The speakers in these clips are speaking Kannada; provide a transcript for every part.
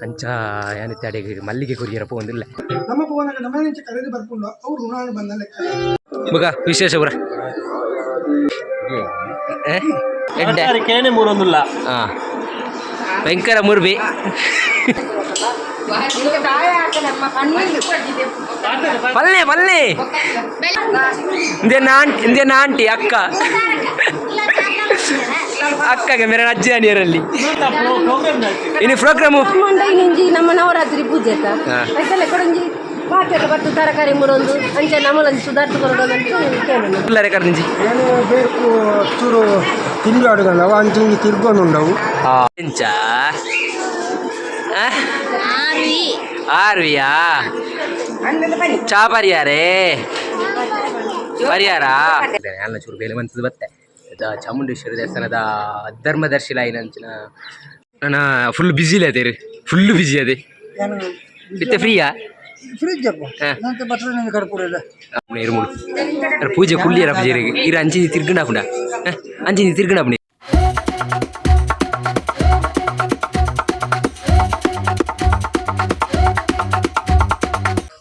ಅಂಚ ಏನಿತ್ತು ಅಡಿಗೆ ಮಲ್ಲಿಗೆ ಕೊರಿಯರ ಪೋಂದಿಲ್ಲ ನಮ್ಮ ಪೋನಾಗ ನಮ್ಮ నుంచి ಕರೆದು ಬರ್ಕೊಂಡು ಅವ್ರು ಋಣ ಬಂದಲ್ಲ ಬುಗ ವಿಶೇಷ ಬುರ ಕೇನೆ ಮೂರೊಂದಿಲ್ಲ ಭಯಂಕರ ಮುರ್ಬಿ ಪಲ್ಲೆ ಪಲ್ಲೆ ಇಂದೇನ ಆಂಟಿ ಅಕ್ಕ ಅಕ್ಕಗೆ ಮೇರೆ ಅಜ್ಜಿ ಅನಿಯರಲ್ಲಿ ಇನ್ನು ಪ್ರೋಗ್ರಾಮು ನಮ್ಮ ನವರಾತ್ರಿ ಪೂಜೆ ಪಾತ್ರೆ ಬಟ್ಟು ತರಕಾರಿ ಮುರೊಂದು ಅಂಚೆ ನಮ್ಮಲ್ಲಿ ಸುಧಾರಿಸಿ ಬರೋದಂತ ಕರ್ದಿಂಜಿ ಬೇಕು ಚೂರು ತಿಂಡಿ ಆಡುಗಲ್ಲ ಅಂಚೆ ತಿರ್ಗೊಂಡುಂಡವು ಎಂಚ ಆರ್ವಿಯಾ ಚಾ ಪರಿಯಾರೇ ಪರಿಹಾರ ಎಲ್ಲ ಚೂರು ಬೇಲೆ ಮಂತದ ಬತ್ತೆ ಚಾಮುಂಡೇಶ್ವರಿ ದೇವಸ್ಥಾನದ ಧರ್ಮದರ್ಶಿ ಲೈನ್ ಅಂಚಿನ ನಾನು ಫುಲ್ ಬ್ಯುಸಿ ಇಲ್ಲ ಅದೇ ರೀ ಫುಲ್ಲು ಬ್ಯುಸಿ ಅದೇ ಮತ್ತೆ ಫ್ರೀಯಾ ಪೂಜೆ ಕುಳ್ಳಿಯರ ಪೂಜೆಗೆ ಇರ ಅಂಚಿನ ತಿರ್ಗಣಾಪುಂಡ ಅಂಚಿನ ತಿರ್ಗಣಾಪುಂಡ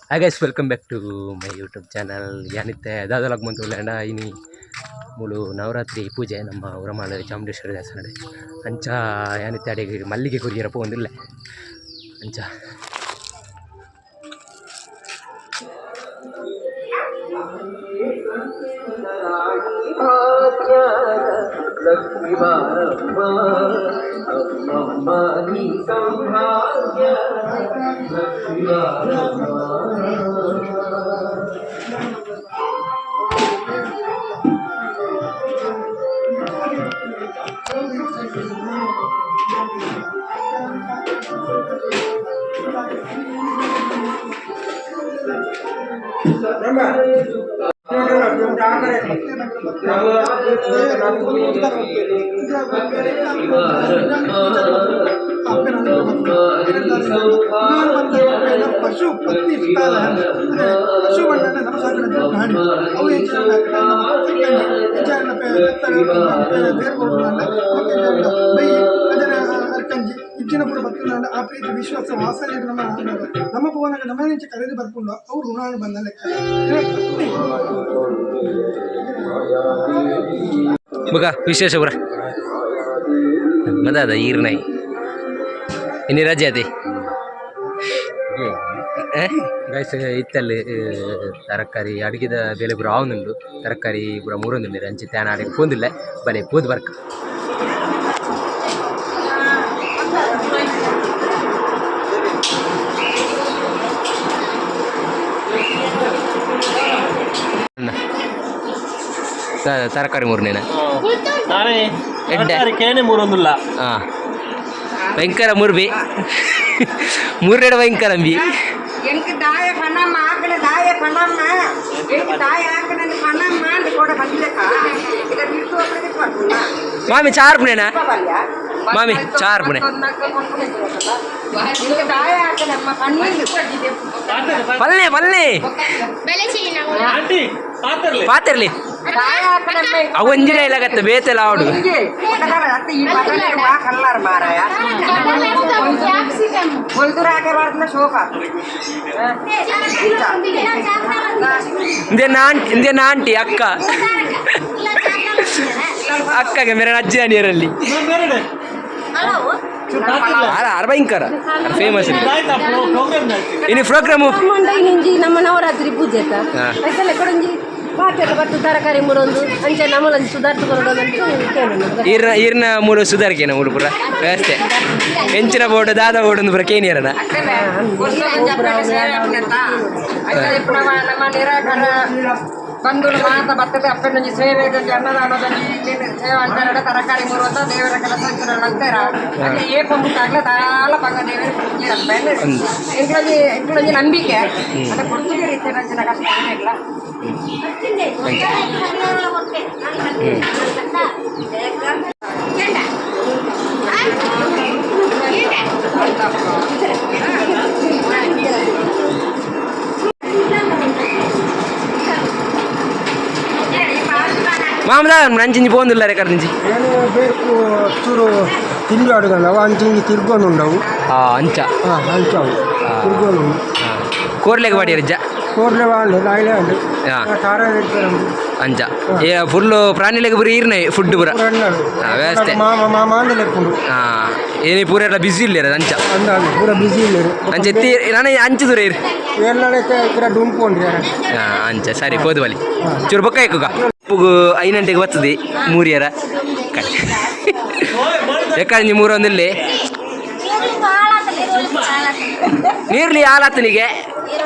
Hi guys, welcome back to my YouTube channel. ಯಾನಿತ್ತೆ ದಾದಲಾಗ ಬಂತು ಲ್ಯಾಂಡ ಇನಿ ಮೂಲು ನವರಾತ್ರಿ ಪೂಜೆ ನಮ್ಮ ಉರಮಾಳರಿ ಚಾಮುಂಡೇಶ್ವರಿ ದೇವಸ್ಥಾನ ಅಂಚ ಯಾನಿತ್ತೆ ಅಡಿಗೆ ಮಲ್ಲಿಗೆ ಕೊರಿಯರ ಪೋಂದಿಲ್ಲ ಅಂಚ ಪಶು ಪತ್ನಿ ಪಶುವನ್ನ ನಮ್ಮ ಸಾಕಣೆ ಪ್ರಾಣಿ ಅವು ಅರ್ಕಂಜಿ ಇಚ್ಚಿನ ಕೂಡ ಬರ್ಕೊಂಡು ಆ ಪ್ರೀತಿ ವಿಶ್ವಾಸ ವಾಸನೆ ನಮ್ಮ ಪೋನಾಗ ನಮ್ಮ నుంచి ಕರೆದು ಬರ್ಕೊಂಡು ಅವ್ರು ಋಣ ಬಂದಲ್ಲ ಬುಗ ವಿಶೇಷ ಬುರ ಮದಾದ ಈರ್ನಾಯಿ ಇನ್ನು ರಜೆ ಅದೇ ಗೈಸ್ ಇತ್ತಲ್ಲಿ ತರಕಾರಿ ಅಡುಗೆದ ಬೆಲೆ ಪೂರ ಆವೊಂದುಂಡು ತರಕಾರಿ ಪೂರ ಮೂರೊಂದುಂಡು ಅಂಚೆ ತ್ಯಾನ ಅಡಿಗೆ ಪೋಂದಿಲ್ಲ ಬಲೆ ಪೋದು ಬರ್ಕ ತರಕಾರಿ ಮೂರನೇನ ಕೇನೆ ಮೂರೊಂದಿಲ್ಲ ಭಯಂಕರ ಮುರ್ಬಿ ಮೂರೆಡು ಭಯಂಕರ ಅಂಬಿ எனக்கு தாய பண்ணாம ஆக்கல தாய பண்ணாம எனக்கு தாய ஆக்கனது பண்ணாம அந்த கூட ಬಂದಿಲ್ಲಕಾ ಇದ ಬಿಟ್ಟು ಹೋಗ್ಲಿಕ್ಕೆ ಬರ್ತೀನಾ ಮಾಮಿ ಚಾರ್ ಪುಣೇನಾ ಮಾಮಿ ಚಾರ್ ಪುಣೆ எனக்கு தாய ஆக்கನಮ್ಮ ಕಣ್ಣಿಗೆ ಪಲ್ಲೆ ಪಲ್ಲೆ ಆಂಟಿ ಪಾತಿರ್ಲಿ ಅವು ಒಂಜಿನ ಇಲ್ಲಾಗತ್ತೆ ಬೇತೆಲ್ಲ ಆಡು ಈ ಬದನೆ ವಾ ಕಲ್ಲಾರ ಮಾರಾಯ ಹೊಲ್ದುರ ಹಾಕಬಾರ್ದನ್ನ ಶೋಕ ಇಂದೇನ ಆಂಟಿ ಅಕ್ಕ ಅಕ್ಕಗೆ ಮೇರೆ ಅಜ್ಜಿ ಅನಿಯರಲ್ಲಿ ಭಯಂಕರ ಫೇಮಸ್ ಇನ್ನು ಪ್ರೋಗ್ರಾಮು ನಮ್ಮ ನವರಾತ್ರಿ ಪೂಜೆ ಪಾತ್ರೆ ಬಟ್ಟು ತರಕಾರಿ ಮುರೊಂದು ಅಂಚೆ ನಮ್ಮಲ್ಲಿ ಸುಧಾರಿಸಿ ಬರೋದಂತ ಈರ್ನ ಮೂರು ಸುಧಾರಿಕೆನ ಮೂರು ಪುರ ವ್ಯವಸ್ಥೆ ಹೆಂಚಿನ ಬೋರ್ಡ್ ದಾದ ಬೋರ್ಡ್ ಒಂದು ಪುರ ಕೇನಿಯರನ ನಮ್ಮ ನಿರಾಕರ ಬಂಧುಗಳು ಮಾತ ಬರ್ತದೆ ಅಪ್ಪನ ಸೇವೆ ಅನ್ನದಾನದಲ್ಲಿ ಸೇವೆ ಅಂತಾರೆ ತರಕಾರಿ ಮುರುವಂತ ದೇವರ ಕೆಲಸ ಅಂತಾರ ಏಪ ಮುಟ್ಟಾಗ್ಲೇ ದಾಲ ಪಂಗ ದೇವರ ಇಂಕ್ಲೊಂಜಿ ನಂಬಿಕೆ ಅದು ಕೊಡ್ತಿಗೆ ರೀತಿ ನಂಚಿನ ಕಷ್ಟ ಇಲ್ಲ ಮಾಮದ ನಂಚಿಂಜಿ ಪೋಂದಿಲ್ಲ ರೆಕಾರ್ಡ್ ನಿಂಜಿ ಬೇಕು ಚೂರು ತಿಂಡಿ ಆಡುಗಲ್ಲ ಅಂಚೆ ತಿರ್ಗೊಂಡುಂಡವು ಅಂಚ ಅಂಚವು ಕುರ್ಗೋಲು ಕೋರ್ಲೆಗೆ ಬಾಡಿ ರಜ್ಜ ಕೋರ್ಲೆ వాళ్ళు రాయలే అండి కారా పెడతారు ಅಂಚ ಫುಲ್ ಪ್ರಾಣಿಲೆಗೆ ಬರೀ ಇರ್ನೆ ಫುಡ್ ಪೂರ ವ್ಯವಸ್ಥೆ మా మాందలు ఎక్కువ ಏನಿ ಪೂರ ಎಲ್ಲ ಬಿಸಿ ಇಲ್ಲೇರ ಅಂಚ అందాలి పూర బిజీ లేరు ಅಂಚ ಎತ್ತಿ ನಾನು ಅಂಚು ದೂರ ಇರು ఏళ్ళైతే ఇక్కడ డుంపోండి ಅಂಚ ಸರಿ ಪೋದು ಬಲಿ ಚೂರು ಬೊಕ್ಕ ಎಕ್ಕುಗ ಉಪ್ಪುಗು 5 ಗಂಟೆಗೆ ಬರ್ತದೆ ಮೂರಿಯರ ಎಕ್ಕಂಜಿ ಮೂರೊಂದಿಲ್ಲಿ ನೀರ್ಲಿ ಹಾಲಾತನಿಗೆ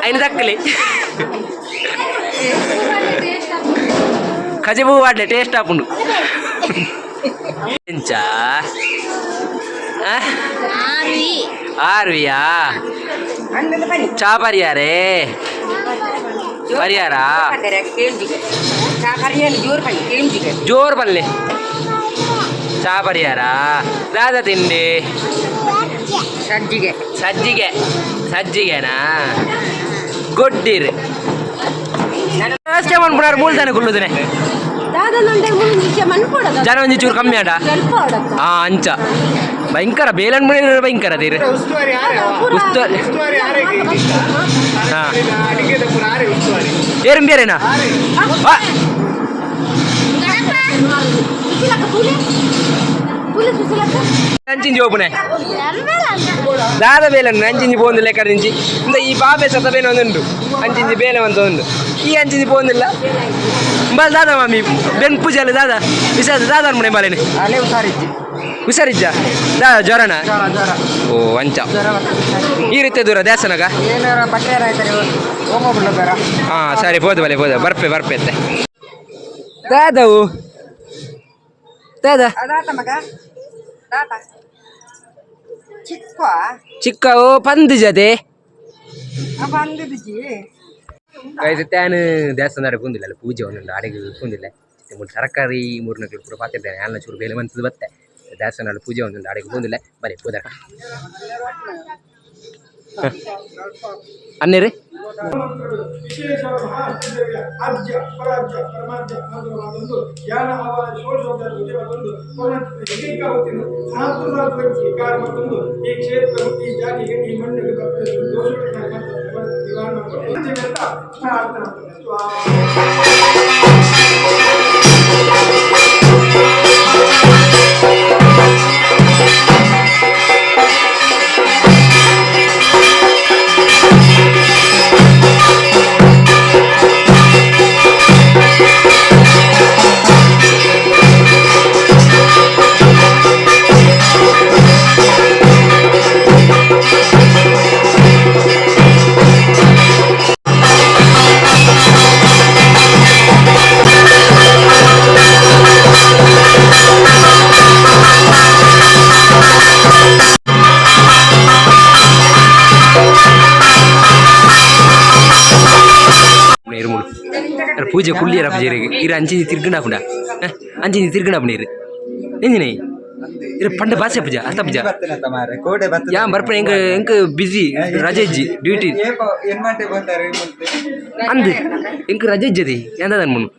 ಐನು ದಕ್ಕಲಿ ಕಜಬು ವಾಡ್ಲೆ ಟೇಸ್ಟ್ ಹಾಕೊಂಡು ಎಂಚ ಆರ್ವಿಯಾ ಚಾ ಪರಿಯಾರೇ ಪರಿಯಾರಾ ಜೋರ್ ಬಲ್ಲೆ ಚಾ ಪರಿಯಾರಾ ದಾದ ತಿಂಡಿ ಸಜ್ಜಿಗೆನಾ ಗೊಡ್ಡಿರು ವ್ಯವಸ್ಥೆ ಮಾಡ್ಬಿಡಾರು ಮೂಳ್ತಾನೆ ಕುಳ್ಳುದನೆ ಜನ ಒಂಜಿ ಚೂರು ಕಮ್ಮಿ ಆಡ ಅಂಚ ಭಯಂಕರ ಬೇಲನ್ ಮನೆ ಭಯಂಕರ ಅದೇರು ಉಸ್ತುವಾರಿ ಏರಂ ಬೇರೆನಾ ಅಂಚಿಂಜಿ ಓಪನೆ ದಾದ ಬೇಲನ್ನು ಅಂಚಿಂಜಿ ಪೋಂದಿಲ್ಲ ಎಕ್ಕಡಿಂಚಿ ಇಂದ ಈ ಬಾಬೆ ಸತ ಬೇನೆ ಒಂದುಂಡು ಅಂಚಿಂಜಿ ಬೇಲೆ ಅಂತ ಒಂದು ಈ ಅಂಚಿಂಜಿ ಪೋಂದಿಲ್ಲ ಬಲ್ ದಾದ ಮಾಮಿ ಬೆನ್ ಪೂಜೆಲ್ಲ ದಾದ ವಿಸಾದ ದಾದ ಮನೆ ಬಾಲೇನೆ ಹುಷಾರಿಜ್ಜ ದಾದ ಜ್ವರನ ಓ ಅಂಚ ಈ ರೀತಿ ದೂರ ದೇವಸ್ಥಾನಗ ಹಾಂ ಸರಿ ಪೋದು ಬಲೆ ಪೋದ ಬರ್ಪೆ ಅತ್ತೆ ದಾದವು ದಾದ ಚಿಕ್ಕವು ಪಂದು ಜತೆ ನಾನು ದೇವಸ್ಥಾನ ಕುಂದಿಲ್ಲ ಪೂಜೆ ಒಂದೊಂದು ಅಡಿಗೆ ಕುಂದಿಲ್ಲ ಮೂರು ತರಕಾರಿ ಮೂರ್ನಗಳು ಕೂಡ ಪಾತಿರ್ತೇನೆ ಎಲ್ಲ ಚೂರು ಬೇಲೆ ಮಂತದ್ದು ಬತ್ತೆ ದೇವಸ್ಥಾನ ಪೂಜೆ ಒಂದೊಂದು ಅಡಿಗೆ ಕುಂದಿಲ್ಲ ಬರೀ ಪೂಜೆ ಅನ್ನೇರಿ ವಿಶೇಷ ಅರ್ಜ ಪರಾಜ್ಯ ಪರಮಾಜ್ಯ ಮಾತ್ರವಾದೊಂದು ಜ್ಞಾನ ಅವರ ಶೋಷದ ಜೊತೆಗೊಂದು ಏಕೈಕ ಹೊತ್ತಿನ ಸಹಸ್ರ ಸ್ವೀಕಾರ ಮತ್ತೊಂದು ಈ ಕ್ಷೇತ್ರವು ಈ ಜಾತಿಗೆ ಈ ಮಣ್ಣಿಗೆ ದೋಷಗಳನ್ನು ಪೂಜೆ ಕುಳ್ಳಿಯರ ಪೂಜೆರಿಗೆ ಇರ ಅಂಚಿಂಜಿ ತಿರ್ಗಂಡಾಪುಂಡ ಅಂಚಿಂಜಿ ತಿರ್ಗಂಡಾಪುಂಡ ಇರು ಎಂಜಿನ ಇರ ಪಂಡ ಭಾಷೆ ಪೂಜೆ ಅರ್ಥ ಪೂಜೆ ಯಾ ಬರ್ಪಣೆ ಎಂಕ ಬಿಸಿ ರಜೆ ಇಜ್ಜಿ ಡ್ಯೂಟಿ ಅಂದು ಎಂಕ ರಜೆ ಇಜ್ಜದಿ ಎಂದ ಮುನ್ನು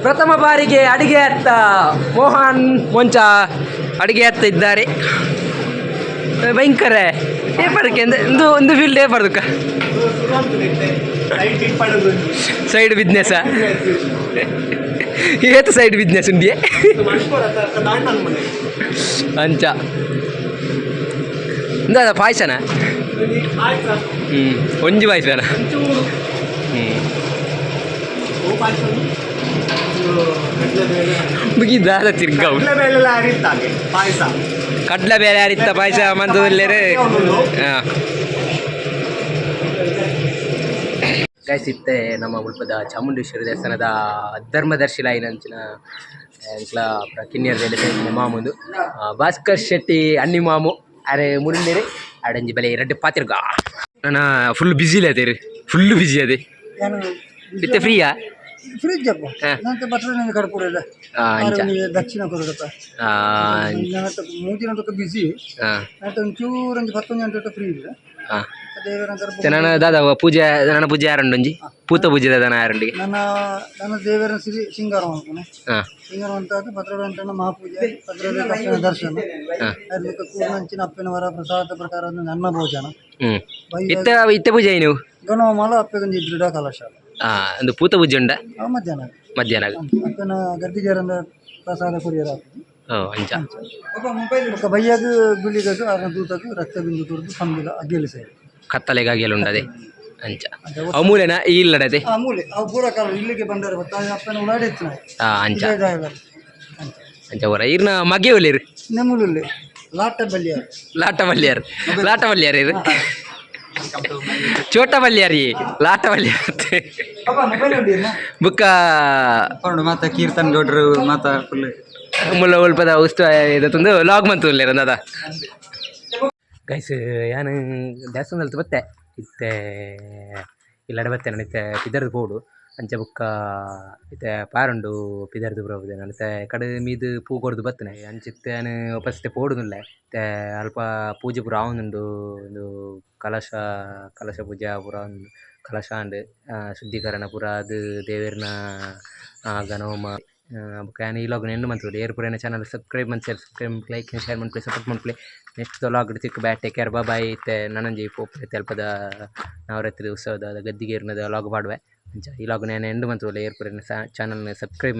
ಪ್ರಥಮ ಬಾರಿಗೆ ಅಡಿಗೆ ಅತ್ತ ಮೋಹನ್ ಮೊಂಚ ಅಡಿಗೆ ಅತ್ತ ಇದ್ದಾರೆ ಭಯಂಕರ ಏಪರ್ಕೆ ಒಂದು ಫೀಲ್ಡ್ ಏಪರ್ದಕ್ಕ ಸೈಡ್ ಬಿಸ್ನೆಸ್ ಏತು ಸೈಡ್ ಬಿಸ್ನೆಸ್ ಉಂಡಿಯೇ ಅಂಚ ಇಂದ ಪಾಯಸನ ಒಂಜಿ ಪಾಯಸನ ಮುಗಿದಾದ ತಿರ್ಗಾವು ಕಡ್ಲೆ ಬೇಳೆ ಅರಿತ್ತ ಪಾಯಸ ಮಂತದಲ್ಲೇ ಗೈಸಿತ್ತೆ ನಮ್ಮ ಉಳ್ಪದ ಚಾಮುಂಡೇಶ್ವರಿ ದೇವಸ್ಥಾನದ ಧರ್ಮದರ್ಶಿಲ ಏನಂಚಿನ ಕಿನ್ನಿಯರ್ದಲ್ಲಿ ಮಾಮುಂದು ಭಾಸ್ಕರ್ ಶೆಟ್ಟಿ ಅನ್ನಿ ಮಾಮು ಅರೆ ಮುರುಂದೇರಿ ಅಡಂಜಿ ಬೆಲೆ ಎರಡು ಪಾತಿರ್ಗ ನಾನು ಫುಲ್ ಬ್ಯುಸಿ ಇಲ್ಲ ಅದೇ ಫುಲ್ ಬ್ಯುಸಿ ಅದೇ ಇತ್ತೆ ಫ್ರೀಯಾ ಫ್ರಿಜ್ ಅಪ್ಪ ನಂತ ಬಟ್ಟೆ ಕಡ್ಕೊಡಿಲ್ಲ ಅಂಚ ದಕ್ಷಿಣ ಕೊಡಪ್ಪ ಮೂಜಿನ ಬಿಸಿ ಒಂಚೂರು ಒಂದು 10 ಗಂಟೆ ಫ್ರೀ ಇಲ್ಲ ನನ್ನ ದಾದ ಪೂಜೆ ನನ್ನ ಪೂಜೆ ಯಾರುಂಡು ಪೂತ ಪೂಜೆ ದಾದನ ಯಾರುಂಡಿಗೆ ನನ್ನ ದೇವರ ಶ್ರೀ ಸಿಂಗಾರ ಅನ್ಕೊನೆ ಸಿಂಗಾರ ಅಂತ ಭದ್ರದ ಅಂಟನ ಮಹಾಪೂಜೆ ಭದ್ರದ ಅಪ್ಪನ ದರ್ಶನ ಅದಕ್ಕೆ ಕೂರ್ನಂಚಿನ ಅಪ್ಪನ ವರ ಪ್ರಸಾದ ಪ್ರಕಾರ ನನ್ನ ಭೋಜನ ಇತ್ತ ಇತ್ತ ಪೂಜೆ ನೀವು ಗಣಮಾಲ ಅಪ್ಪಗೊಂದು ದೃಢ ಕಲಶ ಒಂದು ಪೂತ ಪೂಜೆ ಉಂಡ ಮಧ್ಯಾಹ್ನ ಅಪ್ಪನ ಗದ್ದಿಗೆರಂದ ಪ್ರಸಾದ ಕೊರಿಯರ ಅಂಚ ఒక ಬಯ್ಯಾಗ ಗುಳಿಗದು ಆಗ ದೂತకు ರಕ್ತ ಬಿಂದು ತುರ್ದು ಸಂಬಿಲ ಅಗೆಲಿ ಸೈ ಕತ್ತಲೆಗಾಗಿಲ್ಲ ಉಂಡದೆ ಅಂಚ ಅಮೂಲೆನ ಈ ಇಲ್ಲಡದೆ ಮೂಲೆ ಅವು ಪೂರ ಕಾಲ ಇಲ್ಲಿಗೆ ಬಂದರೆ ಅಪ್ಪನ ಉಳಾಡೆತ್ತಿನ ಅಂಚ ಅಂಚ ಹೊರ ಇರ್ನ ಮಗೆ ಒಲಿರು ನೆಮ್ಮುಲುಲ್ಲೆ ಲಾಟ ಬಲ್ಯಾರ್ ಇರು ಚೋಟ ಬಲ್ಯಾರಿ ಲಾಟ ಬಲ್ಯಾರ್ ಬುಕ್ಕ ಮಾತಾ ಕೀರ್ತನ್ ಗೌಡ್ರು ಮಾತಾ ಫುಲ್ ಮುಲ್ಲ ಉಲ್ಪದ ಉಸ್ತು ಇದೊಂದು ಲಾಗ್ ಮಂತು ಅದ ಗೈಸ್ ಯಾನು ದೇವಸ್ಥಾನದಲ್ಲಿ ಬತ್ತೆ ಇತ್ತೆ ಇಲ್ಲಡೆ ಬತ್ತೆ ನನಿತ್ತೆ ಪಿದರ್ದು ಪೋಡು ಅಂಚ ಬುಕ್ಕ ಇತ್ತೆ ಪಾರುಂಡು ಪಿದರ್ದು ಬರೋದು ನನಿತ್ತೆ ಕಡೆ ಮೀದು ಪೂ ಕೊಡ್ದು ಬತ್ತನೆ ಅಂಚಿತ್ತೆ ನಾನು ಫಸ್ಟ್ ಪೋಡುದಿಲ್ಲ ಇತ್ತೆ ಅಲ್ಪ ಪೂಜೆ ಪೂರ ಆವೊಂದುಂಡು ಒಂದು ಕಲಶ ಪೂಜೆ ಪೂರ ಒಂದು ಕಲಶ ಅಂಡ್ ಶುದ್ಧೀಕರಣ ಪೂರ ಅದು ದೇವರನ ಗಣೋಮ ಯಾನು ಈ ಲಾಗ್ ಎಂಡ್ ಮಂತ್ ಏರ್ ಪೂರ ಚಾನಲ್ ಸಬ್ಸ್ಕ್ರೈಬ್ ಲೈಕ್ ಶೇರ್ ಮಾಡ್ಕೊಳ್ಳಿ ಸಪೋರ್ಟ್ ಮಾಡ್ಕೊಳ್ಳಿ ನೆಕ್ಸ್ಟ್ ಲಾಗ್ ಸಿಕ್ಕ ಬ್ಯಾಟ್ ಟೇಕ್ ಕೇರ್ ಬಾಯ್ ಇತ್ತೆ ನನಂಜಿ ಪೋಪ್ ತೆಲ್ಪದ ನವರಾತ್ರಿ ಉತ್ಸವದ ಗದ್ದಿಗೇರಿನದ ಲಾಗ್ ಮಾಡುವೆ ಅಂಚ ಈ ಲಾಗ್ ನಾನು ಎಂಡ್ ಮಂತ್ ಏರ್ ಪೂರ ಚಾನಲ್ನ ಸಬ್ಸ್ಕ್ರೈಬ್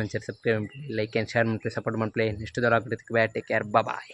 ಲೈಕ್ ಆ್ಯಂಡ್ ಶೇರ್ ಮಾಡ್ಕೊಳ್ಳಿ ಸಪೋರ್ಟ್ ಮಾಡ್ಕೊಳ್ಳಿ ನೆಕ್ಸ್ಟ್ ಲಾಗ್ ಸಿಕ್ಕ ಬ್ಯಾಟ್ ಟೇಕ್ ಕೇರ್ ಬಾಯ್